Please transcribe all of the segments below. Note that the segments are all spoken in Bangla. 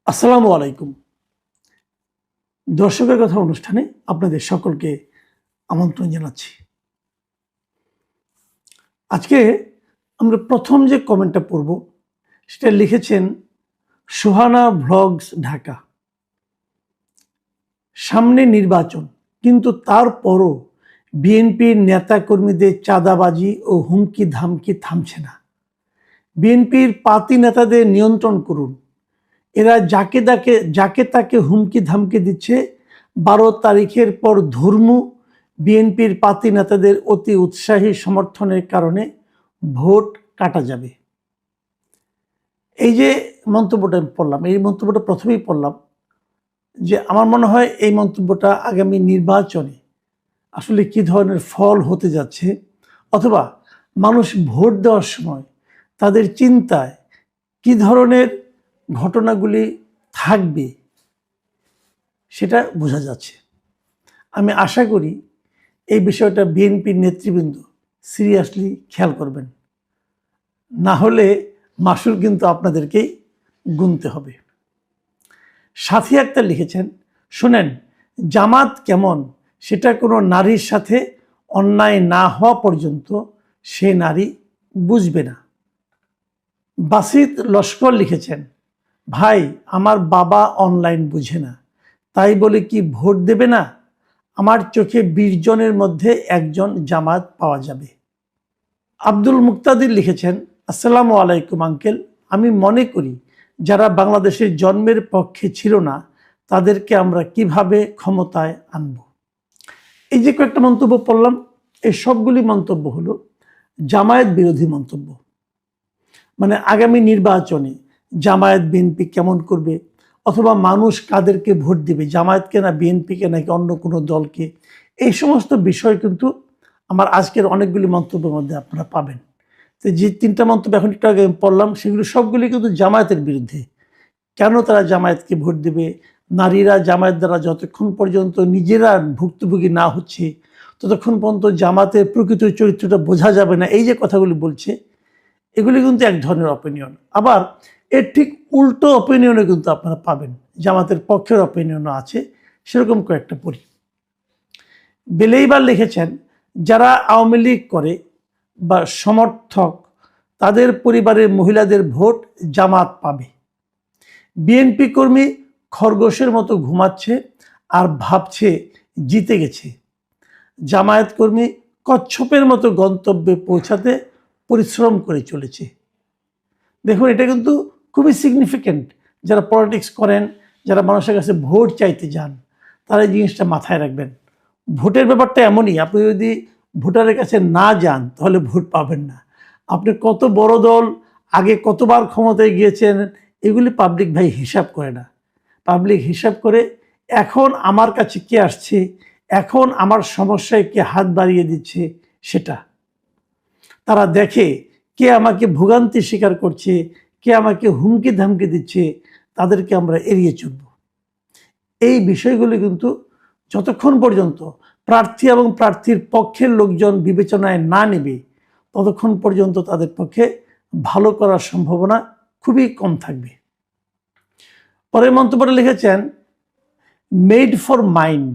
আসসালামু আলাইকুম। দর্শকের কথা অনুষ্ঠানে আপনাদের সকলকে আমন্ত্রণ জানাচ্ছি। আজকে আমরা প্রথম যে কমেন্টটা পড়ব সেটা লিখেছেন সুহানা ভ্লগস ঢাকা। সামনে নির্বাচন, কিন্তু তারপরও বিএনপির নেতাকর্মীদের চাঁদাবাজি ও হুমকি ধামকি থামছে না। বিএনপির পাতি নেতাদের নিয়ন্ত্রণ করুন। এরা যাকে তাকে হুমকি ধামকি দিচ্ছে। 12 তারিখের পর ধর্মু বিএনপির পাতি নেতাদের অতি উৎসাহী সমর্থনের কারণে ভোট কাটা যাবে। এই যে মন্তব্যটা আমি পড়লাম, এই মন্তব্যটা প্রথমেই পড়লাম যে আমার মনে হয় এই মন্তব্যটা আগামী নির্বাচনে আসলে কি ধরনের ফল হতে যাচ্ছে, অথবা মানুষ ভোট দেওয়ার সময় তাদের চিন্তায় কি ধরনের ঘটনাগুলি থাকবে সেটা বোঝা যাচ্ছে। আমি আশা করি এই বিষয়টা বিএনপির নেতৃবৃন্দ সিরিয়াসলি খেয়াল করবেন, না হলে মাসুল কিন্তু আপনাদেরকেই গুনতে হবে। সাথী আক্তার লিখেছেন, শোনেন, জামাত কেমন সেটা কোনো নারীর সাথে অন্যায় না হওয়া পর্যন্ত সে নারী বুঝবে না। বাসিত লস্কর লিখেছেন, ভাই আমার বাবা অনলাইন বুঝে না, তাই বলে কি ভোট দেবে না? আমার চোখে 20 জনের মধ্যে একজন জামাত পাওয়া যাবে। আব্দুল মুক্তাদির লিখেছেন, আসসালামু আলাইকুম আঙ্কেল, আমি মনে করি যারা বাংলাদেশের জন্মের পক্ষে ছিল না তাদেরকে আমরা কিভাবে ক্ষমতায় আনব। এই যে কয়েকটা মন্তব্য পড়লাম, এই সবগুলি মন্তব্য হলো জামায়াত বিরোধী মন্তব্য। মানে আগামী নির্বাচনে জামায়াত বিএনপি কেমন করবে, অথবা মানুষ কাদেরকে ভোট দিবে, জামায়াতকে না বিএনপিকে নাকি অন্য কোনো দলকে, এই সমস্ত বিষয় কিন্তু আমার আজকের অনেকগুলি মন্তব্যের মধ্যে আপনারা পাবেন। তো যে 3টা মন্তব্য এখন একটু আগে পড়লাম সেগুলো সবগুলি কিন্তু জামায়াতের বিরুদ্ধে। কেন তারা জামায়াতকে ভোট দেবে? নারীরা জামায়াত দ্বারা যতক্ষণ পর্যন্ত নিজেরা ভুক্তভোগী না হচ্ছে ততক্ষণ পর্যন্ত জামাতের প্রকৃত চরিত্রটা বোঝা যাবে না, এই যে কথাগুলি বলছে এগুলি কিন্তু এক ধরনের অপিনিয়ন। আবার এর ঠিক উল্টো অপিনিয়নে কিন্তু আপনারা পাবেন, জামাতের পক্ষের অপিনিয়নও আছে। সেরকম কয়েকটা পড়ি। বেলেইবার লিখেছেন, যারা আওয়ামী লীগ করে বা সমর্থক তাদের পরিবারের মহিলাদের ভোট জামাত পাবে। বিএনপি কর্মী খরগোশের মতো ঘুমাচ্ছে আর ভাবছে জিতে গেছে। জামায়াত কর্মী কচ্ছপের মতো গন্তব্যে পৌঁছাতে পরিশ্রম করে চলেছে। দেখুন, এটা কিন্তু খুবই সিগনিফিক্যান্ট। যারা পলিটিক্স করেন, যারা মানুষের কাছে ভোট চাইতে যান, তারা এই জিনিসটা মাথায় রাখবেন। ভোটের ব্যাপারটা এমনই, আপনি যদি ভোটারের কাছে না যান তাহলে ভোট পাবেন না। আপনি কত বড় দল, আগে কতবার ক্ষমতায় গিয়েছেন, এগুলি পাবলিক ভাই হিসাব করে না। পাবলিক হিসাব করে এখন আমার কাছে কে আসছে, এখন আমার সমস্যায় কে হাত বাড়িয়ে দিচ্ছে সেটা তারা দেখে। কে আমাকে ভোগান্তি স্বীকার করছে, কে আমাকে হুমকি ধামকি দিচ্ছে, তাদেরকে আমরা এড়িয়ে চলব। এই বিষয়গুলি কিন্তু যতক্ষণ পর্যন্ত প্রার্থী এবং প্রার্থীর পক্ষের লোকজন বিবেচনায় না নেবে ততক্ষণ পর্যন্ত তাদের পক্ষে ভালো করার সম্ভাবনা খুবই কম থাকবে। পরের মন্তব্যটা লিখেছেন মেড ফর মাইন্ড,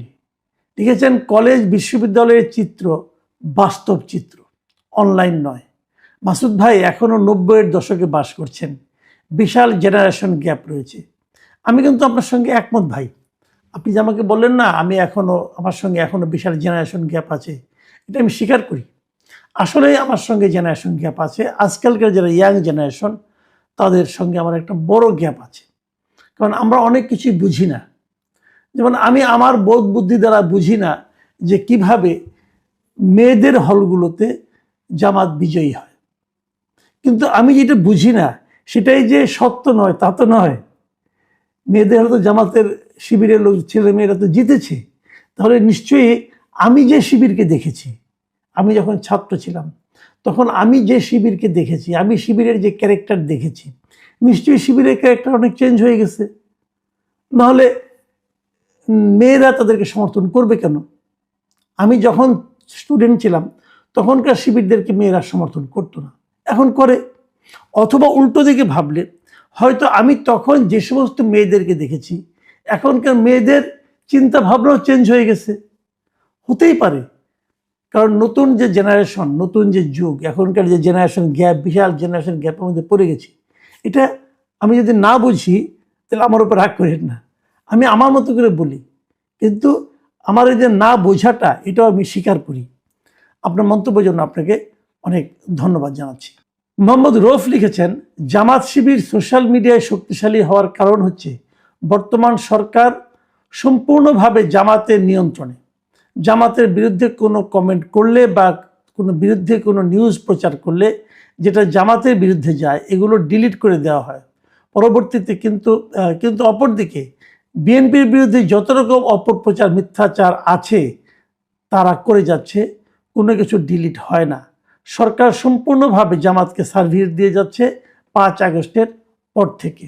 লিখেছেন কলেজ বিশ্ববিদ্যালয়ের চিত্র বাস্তব চিত্র, অনলাইন নয়। মাসুদ ভাই এখনো 90-এর দশকে বাস করছেন, বিশাল জেনারেশন গ্যাপ রয়েছে। আমি কিন্তু আপনার সঙ্গে একমত ভাই। আপনি যে আমাকে বললেন না আমার সঙ্গে এখনো বিশাল জেনারেশন গ্যাপ আছে, এটা আমি স্বীকার করি। আসলেই আমার সঙ্গে জেনারেশন গ্যাপ আছে। আজকালকার যারা ইয়াং জেনারেশন তাদের সঙ্গে আমার একটা বড় গ্যাপ আছে, কারণ আমরা অনেক কিছুই বুঝি না। যেমন আমি আমার বোধ বুদ্ধি দ্বারা বুঝি না যে কিভাবে মেয়েদের হলগুলোতে জামাত বিজয়ী হয়। কিন্তু আমি যেটা বুঝি না সেটাই যে সত্য নয় তা তো নয়। মেয়েদের হয়তো জামাতের শিবিরের লোক ছেলে মেয়েরা তো জিতেছে, তাহলে নিশ্চয়ই আমি যে শিবিরকে দেখেছি, আমি যখন ছাত্র ছিলাম তখন আমি যে শিবিরকে দেখেছি, আমি শিবিরের যে ক্যারেক্টার দেখেছি, নিশ্চয়ই শিবিরের ক্যারেক্টার অনেক চেঞ্জ হয়ে গেছে। নাহলে মেয়েরা তাদেরকে সমর্থন করবে কেন? আমি যখন স্টুডেন্ট ছিলাম তখনকার শিবিরদেরকে মেয়েরা সমর্থন করতো না, এখন করে। অথবা উল্টো দিকে ভাবলে হয়তো আমি তখন যে সমস্ত মেয়েদেরকে দেখেছি, এখনকার মেয়েদের চিন্তা ভাবনাও চেঞ্জ হয়ে গেছে, হতেই পারে। কারণ নতুন যে জেনারেশন, নতুন যে যুগ, এখনকার যে জেনারেশন গ্যাপ, বিশাল জেনারেশন গ্যাপের মধ্যে পড়ে গেছি। এটা আমি যদি না বুঝি তাহলে আমার উপর রাগ করেন না, আমি আমার মতো করে বলি, কিন্তু আমার এই যে না বোঝাটা এটাও আমি স্বীকার করি। আপনার মন্তব্যের জন্য আপনাকে অনেক ধন্যবাদ জানাচ্ছি। মোহাম্মদ রৌফ লিখেছেন, জামাত শিবির সোশ্যাল মিডিয়ায় শক্তিশালী হওয়ার কারণ হচ্ছে বর্তমান সরকার সম্পূর্ণভাবে জামাতের নিয়ন্ত্রণে। জামাতের বিরুদ্ধে কোনো কমেন্ট করলে বা কোনো বিরুদ্ধে কোনো নিউজ প্রচার করলে যেটা জামাতের বিরুদ্ধে যায় এগুলো ডিলিট করে দেওয়া হয় পরবর্তীতে। কিন্তু অপরদিকে বিএনপির বিরুদ্ধে যত রকম অপপ্রচার, মিথ্যাচার আছে তারা করে যাচ্ছে, কোনো কিছু ডিলিট হয় না। সরকার সম্পূর্ণভাবে জামাতকে সার্ভিস দিয়ে যাচ্ছে 5 আগস্টের পর থেকে।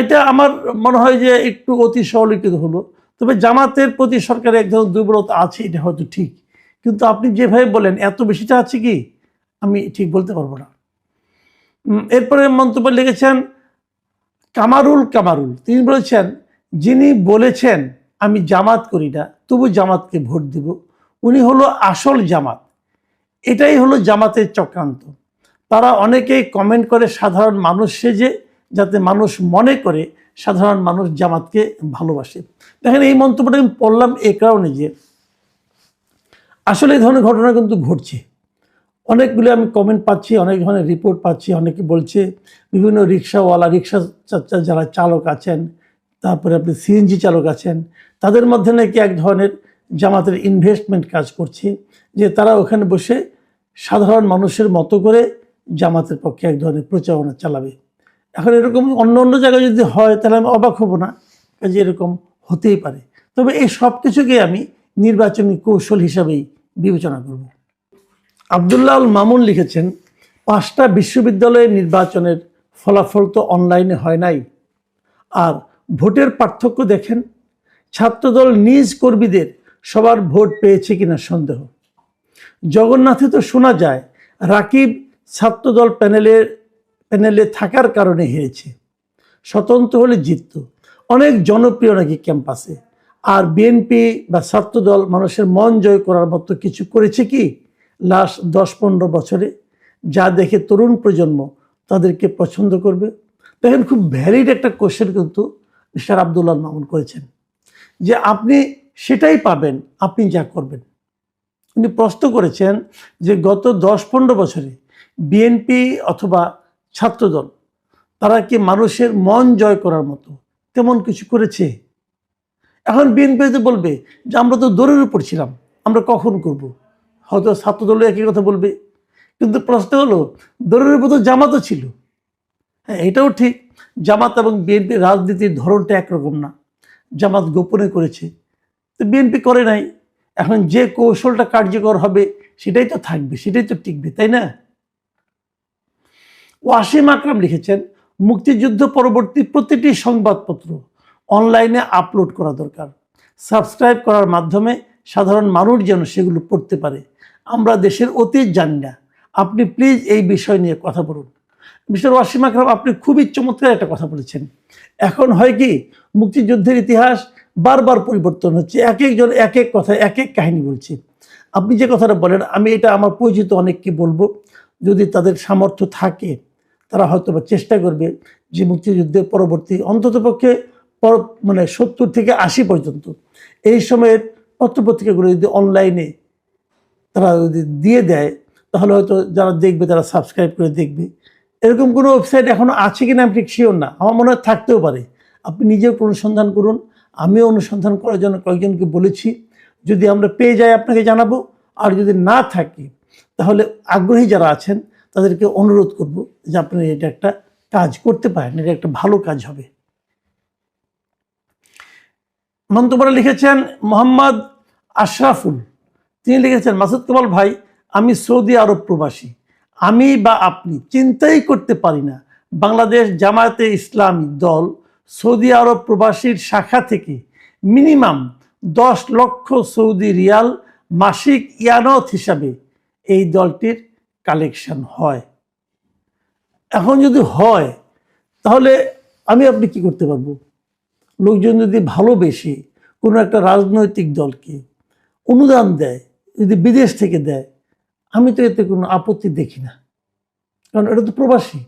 এটা আমার মনে হয় যে একটু অতি সরলীকৃত হলো। তবে জামাতের প্রতি সরকারের এক ধরনের দুর্বলতা আছে, এটা হয়তো ঠিক, কিন্তু আপনি যেভাবে বলেন এত বেশিটা আছে কি আমি ঠিক বলতে পারবো না। এরপরে মন্তব্য লিখেছেন কামারুল, তিনি বলেছেন, যিনি বলেছেন আমি জামাত করি না তবু জামাতকে ভোট দেব, উনি হলো আসল জামাত। এটাই হলো জামাতের চক্রান্ত। তারা অনেকেই কমেন্ট করে সাধারণ মানুষ সেজে, যাতে মানুষ মনে করে সাধারণ মানুষ জামাতকে ভালোবাসে। দেখেন, এই মন্তব্যটা আমি পড়লাম এই কারণে যে আসলে এই ধরনের ঘটনা কিন্তু ঘটছে। অনেকগুলো আমি কমেন্ট পাচ্ছি, অনেক ধরনের রিপোর্ট পাচ্ছি। অনেকে বলছে বিভিন্ন রিক্সাওয়ালা, রিক্সা যারা চালক আছেন, তারপরে আপনি সিএনজি চালক আছেন, তাদের মধ্যে নাকি এক ধরনের জামাতের ইনভেস্টমেন্ট কাজ করছে, যে তারা ওখানে বসে সাধারণ মানুষের মতো করে জামাতের পক্ষে এক ধরনের প্রচারণা চালাবে। এখন এরকম অন্য অন্য জায়গায় যদি হয় তাহলে আমি অবাক হব না, যে এরকম হতেই পারে। তবে এই সব কিছুকে আমি নির্বাচনী কৌশল হিসাবেই বিবেচনা করব। আব্দুল্লাহ মামুন লিখেছেন, 5টা বিশ্ববিদ্যালয়ের নির্বাচনের ফলাফল তো অনলাইনে হয় নাই, আর ভোটের পার্থক্য দেখেন। ছাত্রদল নিজ কর্মীদের সবার ভোট পেয়েছে কিনা সন্দেহ। জগন্নাথে তো শোনা যায় রাকিব ছাত্রদল প্যানেলে থাকার কারণে হেরেছে, স্বতন্ত্র হলে জিতত। অনেক জনপ্রিয় নাকি ক্যাম্পাসে। আর বিএনপি বা ছাত্রদল মানুষের মন জয় করার মতো কিছু করেছে কি লাস্ট 10-15 বছরে, যা দেখে তরুণ প্রজন্ম তাদেরকে পছন্দ করবে? দেখেন, খুব ভ্যালিড একটা কোশ্চেন কিন্তু মিস্টার আব্দুল্লাহ মামুন করেছেন, যে আপনি সেটাই পাবেন আপনি যা করবেন। উনি প্রশ্ন করেছেন যে গত 10-15 বছরে বিএনপি অথবা ছাত্রদল তারা কি মানুষের মন জয় করার মতো তেমন কিছু করেছে? এখন বিএনপি তো বলবে যে আমরা তো দৌড়ের উপর ছিলাম, আমরা কখন করব। হয়তো ছাত্রদল একই কথা বলবে, কিন্তু প্রশ্ন হলো দৌড়ের উপর তো জামাতও ছিল। হ্যাঁ, এটাও ঠিক, জামাত এবং বিএনপির রাজনীতির ধরনটা একরকম না। জামাত গোপনে করেছে, তো বিএনপি করে নাই। এখন যে কৌশলটা কার্যকর হবে সেটাই তো থাকবে, সেটাই তো টিকবে, তাই না? ওয়াসিম আকরাম লিখেছেন, মুক্তিযুদ্ধ পরবর্তী প্রতিটি সংবাদপত্র অনলাইনে আপলোড করা দরকার। সাবস্ক্রাইব করার মাধ্যমে সাধারণ মানুষ যেন সেগুলো পড়তে পারে। আমরা দেশের অতীত জানি না, আপনি প্লিজ এই বিষয় নিয়ে কথা বলুন। মিস্টার ওয়াসিম আকরাম, আপনি খুবই চমৎকার একটা কথা বলেছেন। এখন হয় কি, মুক্তিযুদ্ধের ইতিহাস বারবার পরিবর্তন হচ্ছে, এক একজন এক এক কথা, এক এক কাহিনী বলছে। আপনি যে কথাটা বলেন, আমি এটা আমার পরিচিত অনেককে বলবো, যদি তাদের সামর্থ্য থাকে তারা হয়তো বা চেষ্টা করবে যে মুক্তিযুদ্ধের পরবর্তী অন্ততপক্ষে 70 থেকে 80 পর্যন্ত এই সময়ের পত্রপত্রিকাগুলো যদি অনলাইনে তারা যদি দিয়ে দেয়, তাহলে হয়তো যারা দেখবে তারা সাবস্ক্রাইব করে দেখবে। এরকম কোনো ওয়েবসাইট এখনও আছে কিনা আমি ঠিক শিওর না, আমার মনে হয় থাকতেও পারে। আপনি নিজেও অনুসন্ধান করুন, আমিও অনুসন্ধান করার জন্য কয়েকজনকে বলেছি। যদি আমরা পেয়ে যাই আপনাকে জানাবো, আর যদি না থাকি তাহলে আগ্রহী যারা আছেন তাদেরকে অনুরোধ করব যে আপনি এটা একটা কাজ করতে পারেন, এটা একটা ভালো কাজ হবে। মন্তব্যটা লিখেছেন মোহাম্মদ আশরাফুল, তিনি লিখেছেন, মাসুদ কামাল ভাই, আমি সৌদি আরব প্রবাসী, আমি বা আপনি চিন্তাই করতে পারি না বাংলাদেশ জামায়াতে ইসলামী দল সৌদি আরব প্রবাসীর শাখা থেকে মিনিমাম 10 লক্ষ সৌদি রিয়াল মাসিক ইয়ানত হিসাবে এই দলটির কালেকশন হয়। এখন যদি হয় তাহলে আপনি কি করতে পারবো? লোকজন যদি ভালোবেসে কোনো একটা রাজনৈতিক দলকে অনুদান দেয়, যদি বিদেশ থেকে দেয়, আমি তো এতে কোনো আপত্তি দেখি না। কারণ এটা তো প্রবাসী,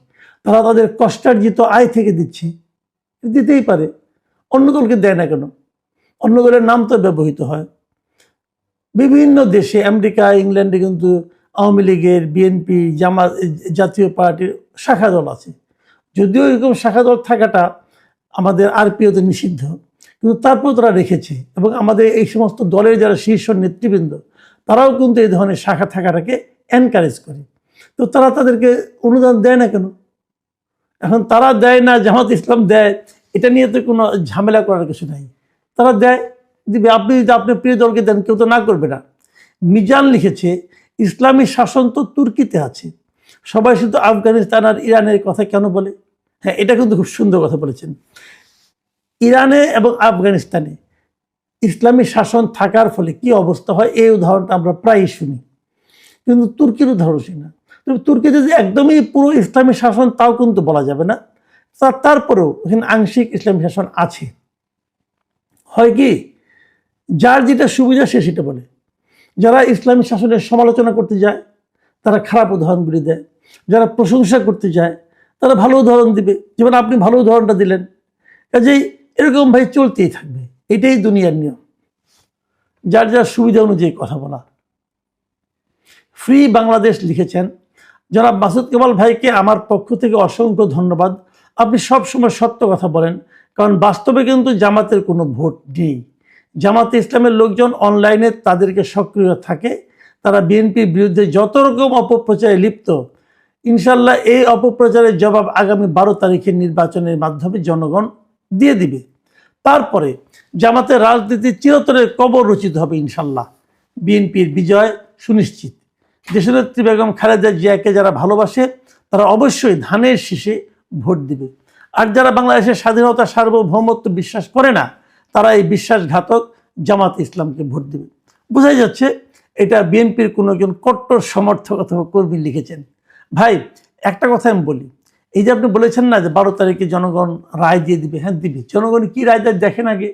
তারা তাদের কষ্টার্জিত আয় থেকে দিচ্ছে, দিতেই পারে। অন্য দলকে দেয় না কেন? অন্য দলের নাম তো ব্যবহৃত হয়। বিভিন্ন দেশে, আমেরিকা, ইংল্যান্ডে কিন্তু আওয়ামী লীগের, বিএনপি, জামাত, জাতীয় পার্টির শাখা দল আছে। যদিও এরকম শাখা দল থাকাটা আমাদের আরপিওতে নিষিদ্ধ, কিন্তু তারপর তারা রেখেছে। এবং আমাদের এই সমস্ত দলের যারা শীর্ষ নেতৃবৃন্দ, তারাও কিন্তু এই ধরনের শাখা থাকাটাকে এনকারেজ করে। তো তারা তাদেরকে অনুদান দেয় না কেন? এখন তারা দেয় না, জামাত ইসলাম দেয়, এটা নিয়ে তো কোনো ঝামেলা করার কিছু নাই। তারা দেয়, দিবে। আপনি যদি আপনার প্রিয় দলকে দেন, কেউ তো না করবে না। মিজান লিখেছে, ইসলামী শাসন তো তুর্কিতে আছে, সবাই শুধু আফগানিস্তান আর ইরানের কথা কেন বলে? হ্যাঁ, এটা কিন্তু খুব সুন্দর কথা বলেছেন। ইরানে এবং আফগানিস্তানে ইসলামী শাসন থাকার ফলে কি অবস্থা হয়, এই উদাহরণটা আমরা প্রায়ই শুনি, কিন্তু তুর্কির উদাহরণ শুনি না। তবে তুর্কিতে যে একদমই পুরো ইসলামী শাসন, তাও কিন্তু বলা যাবে না। তারপরেও এখানে আংশিক ইসলামী শাসন আছে। হয় কি, যার যেটা সুবিধা সে সেটা বলে। যারা ইসলামী শাসনের সমালোচনা করতে যায়, তারা খারাপ উদাহরণগুলি দেয়। যারা প্রশংসা করতে যায়, তারা ভালো উদাহরণ দিবে। যেমন আপনি ভালো উদাহরণটা দিলেন। কাজেই এরকম ভাই চলতেই থাকবে, এটাই দুনিয়ার নিয়ম, যার যার সুবিধা অনুযায়ী কথা বলা। ফ্রি বাংলাদেশ লিখেছেন, যারা মাসুদ কামাল ভাইকে আমার পক্ষ থেকে অসংখ্য ধন্যবাদ। আপনি সবসময় সত্য কথা বলেন, কারণ বাস্তবে কিন্তু জামাতের কোনো ভোট নেই। জামাতে ইসলামের লোকজন অনলাইনে তাদেরকে সক্রিয় থাকে, তারা বিএনপির বিরুদ্ধে যত রকম অপপ্রচারে লিপ্ত। ইনশাল্লাহ এই অপপ্রচারের জবাব আগামী 12 তারিখের নির্বাচনের মাধ্যমে জনগণ দিয়ে দিবে। তারপরে জামাতের রাজনীতি চিরতরে কবর রচিত হবে ইনশাল্লাহ। বিএনপির বিজয় সুনিশ্চিত। দেশনেত্রী বেগম খালেদা জিয়াকে যারা ভালোবাসে, তারা অবশ্যই ধানের শীষে ভোট দিবে। আর যারা বাংলাদেশের স্বাধীনতা, সার্বভৌমত্ব বিশ্বাস করে না, তারা এই বিশ্বাসঘাতক জামাত ইসলামকে ভোট দিবে। বোঝাই যাচ্ছে এটা বিএনপির কোনো একজন কট্টর সমর্থক অথবা কর্মী লিখেছেন। ভাই, একটা কথা আমি বলি, এই যে আপনি বলেছেন না যে 12 তারিখে জনগণ রায় দিয়ে দিবে, হ্যাঁ দিবে। জনগণ কি রায় দেয় দেখেন আগে।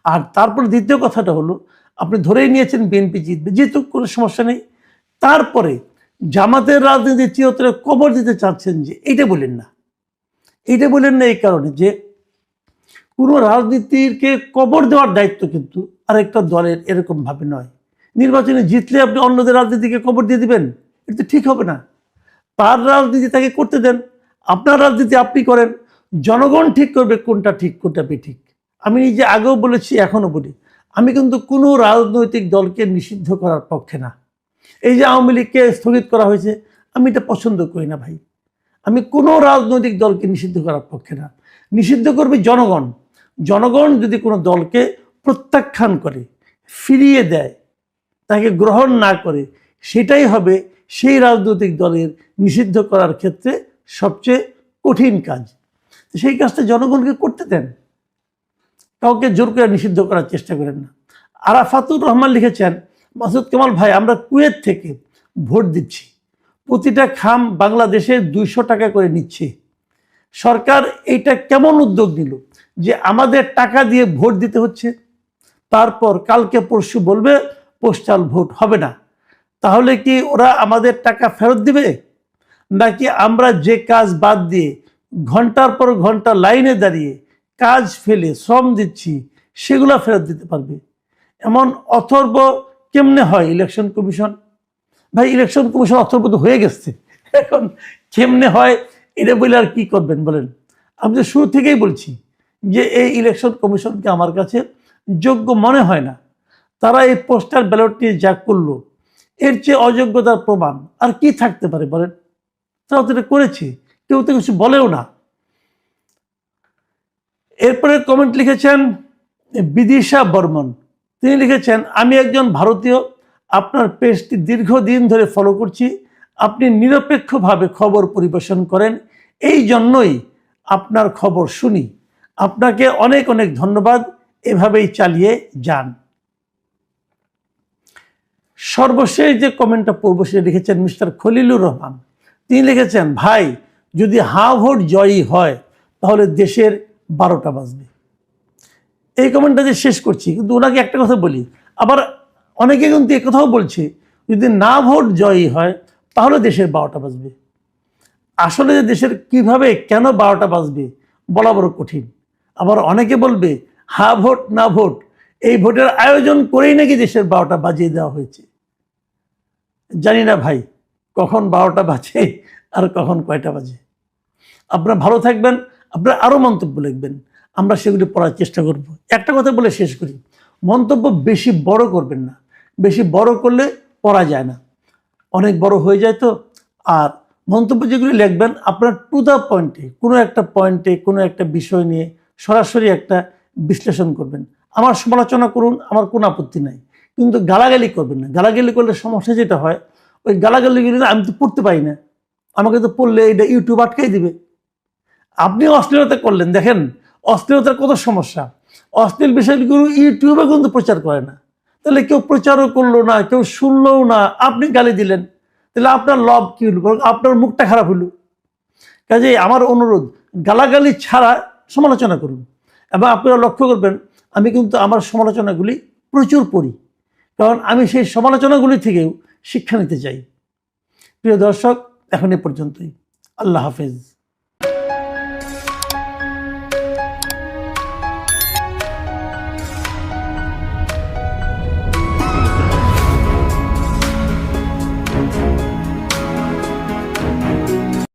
আর তারপর দ্বিতীয় কথাটা হলো, আপনি ধরেই নিয়েছেন বিএনপি জিতবে, জিতুক, কোনো সমস্যা নেই। তারপরে জামাতের রাজনীতি চিরতরে কবর দিতে চাচ্ছেন, যে এইটা বলেন না। এইটা বলেন না এই কারণে যে কোনো রাজনীতিকে কবর দেওয়ার দায়িত্ব কিন্তু আরেকটা দলের, এরকম ভাবে নয়। নির্বাচনে জিতলে আপনি অন্যদের রাজনীতিকে কবর দিয়ে দিবেন, এটা তো ঠিক হবে না। তার রাজনীতি তাকে করতে দেন, আপনার রাজনীতি আপনি করেন। জনগণ ঠিক করবে কোনটা ঠিক, কোনটা বেঠিক। আমি নিজে আগেও বলেছি, এখনো বলি, আমি কিন্তু কোনো রাজনৈতিক দলকে নিষিদ্ধ করার পক্ষে না। এই যে আওয়ামী লীগকে স্থগিত করা হয়েছে, আমি এটা পছন্দ করি না ভাই। আমি কোনো রাজনৈতিক দলকে নিষিদ্ধ করার পক্ষে না। নিষিদ্ধ করবে জনগণ। জনগণ যদি কোনো দলকে প্রত্যাখ্যান করে, ফিরিয়ে দেয়, তাকে গ্রহণ না করে, সেটাই হবে সেই রাজনৈতিক দলের নিষিদ্ধ করার ক্ষেত্রে সবচেয়ে কঠিন কাজ। সেই কাজটা জনগণকে করতে দেন, কাউকে জোর করে নিষিদ্ধ করার চেষ্টা করেন না। আরাফাতুর রহমান লিখেছেন, মাসুদ কামাল ভাই, আমরা কুয়েত থেকে ভোট দিচ্ছি, প্রতিটা খাম বাংলাদেশে 200 টাকা করে নিচ্ছে। সরকার এইটা কেমন উদ্যোগ নিল যে আমাদের টাকা দিয়ে ভোট দিতে হচ্ছে, তারপর কালকে পরশু বলবে পোস্টাল ভোট হবে না। তাহলে কি ওরা আমাদের টাকা ফেরত দিবে, নাকি আমরা যে কাজ বাদ দিয়ে ঘন্টার পর ঘন্টা লাইনে দাঁড়িয়ে কাজ ফেলে শ্রম দিচ্ছি, সেগুলো ফেরত দিতে পারবে? এমন অথর্ব কেমনে হয় ইলেকশন কমিশন? ভাই, ইলেকশন কমিশন অথর্ব তো হয়ে গেছে, এখন কেমনে হয় এটা বলে আর কি করবেন বলেন? আমি তো শুরু থেকেই বলছি যে এই ইলেকশন কমিশনকে আমার কাছে যোগ্য মনে হয় না। তারা এই পোস্টাল ব্যালট নিয়ে যা করলো, এর চেয়ে অযোগ্যতার প্রমাণ আর কি থাকতে পারে বলেন? তারা তো এটা করেছে, কেউ তো কিছু বলেও না। এরপরে কমেন্ট লিখেছেন বিদিশা বর্মন। তিনি লিখেছেন, আমি একজন ভারতীয়, আপনার পেজটি দীর্ঘদিন ধরে ফলো করছি। আপনি নিরপেক্ষভাবে খবর পরিবেশন করেন, এই জন্যই আপনার খবর শুনি। আপনাকে অনেক অনেক ধন্যবাদ, এভাবেই চালিয়ে যান। সর্বশেষ যে কমেন্টটা পড়ব সেটা লিখেছেন মিস্টার খলিলুর রহমান। তিনি লিখেছেন, ভাই, যদি হাঁ ভোট জয়ী হয় তাহলে দেশের 12টা বাজবে। এই কমেন্টটা যে শেষ করছি, কিন্তু ওনাকে একটা কথা বলি, আবার অনেকে কিন্তু এ কথাও বলছে যদি না ভোট জয়ী হয় তাহলে দেশের 12টা বাজবে। আসলে যে দেশের কিভাবে কেন 12টা বাজবে বলা বড় কঠিন। আবার অনেকে বলবে হা ভোট না ভোট, এই ভোটের আয়োজন করেই নাকি দেশের 12টা বাজিয়ে দেওয়া হয়েছে। জানি না ভাই কখন 12টা বাজে আর কখন কয়টা বাজে। আপনারা ভালো থাকবেন, আপনারা আরও মন্তব্য লিখবেন, আমরা সেগুলি পড়ার চেষ্টা করব। একটা কথা বলে শেষ করি, মন্তব্য বেশি বড় করবেন না, বেশি বড় করলে পড়া যায় না, অনেক বড় হয়ে যায় তো। আর মন্তব্য যেগুলি লিখবেন আপনার টু দ্য পয়েন্টে, কোনো একটা বিষয় নিয়ে সরাসরি একটা বিশ্লেষণ করবেন। আমার সমালোচনা করুন, আমার কোনো আপত্তি নাই, কিন্তু গালাগালি করবেন না। গালাগালি করলে সমস্যা যেটা হয়, ওই গালাগালিগুলি আমি তো পড়তে পারি না, আমাকে তো পড়লে এটা ইউটিউব আটকাই দিবে। আপনি অশ্লীলতা করলেন, দেখেন অশ্লীলতার কত সমস্যা, অশ্লীল বিষয়গুলো ইউটিউবে কিন্তু প্রচার করে না। তাহলে কেউ প্রচারও করলো না, কেউ শুনলোও না, আপনি গালি দিলেন, তাহলে আপনার লাভ কি হলো? আপনার মুখটা খারাপ হলো। কাজেই আমার অনুরোধ, গালাগালি ছাড়া সমালোচনা করুন। এবং আপনারা লক্ষ্য করবেন আমি কিন্তু আমার সমালোচনাগুলি প্রচুর পড়ি, কারণ আমি সেই সমালোচনাগুলি থেকেও শিক্ষা নিতে চাই। প্রিয় দর্শক, এখন এ পর্যন্তই। আল্লাহ হাফেজ।